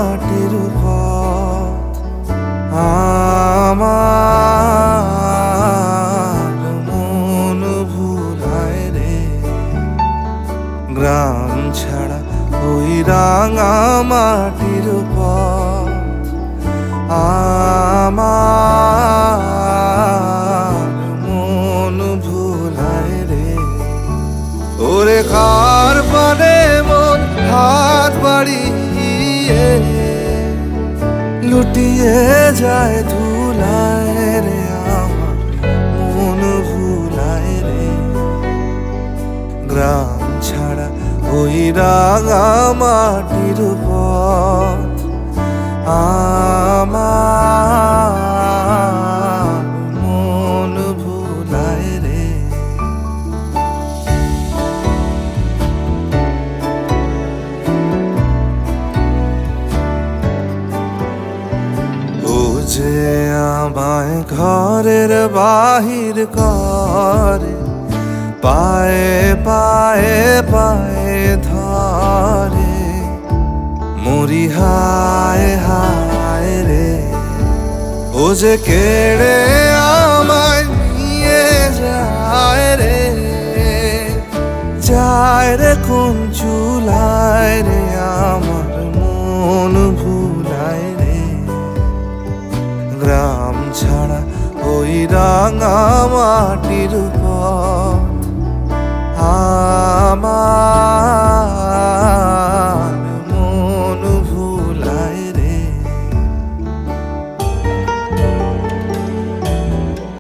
মাটির পথ আমার মন ভুলায় রে। গ্রাম ছাড়া ওই রাঙা মাটির পথ আমার মন ভুলায় রে। ওরে কার পানে মন হাত বাড়িয়ে লুটিয়ে যায় ধুলায় রে। আমার মন ভুলায় রে। গ্রাম ছাড়া ওই রাঙা মাটির পথ আমার মন ভুলায় রে। ও যে আমায় ঘরের বাহির করে, পায়ে পায়ে পায়ে ধরে, মরি হায় হায় রে। ও যে কেড়ে আমায় নিয়ে যায় রে, যায় রে কোন চুলায় রে। আমার মন ভুলায় রে। গ্রাম ছাড়া ওই রাঙা মাটির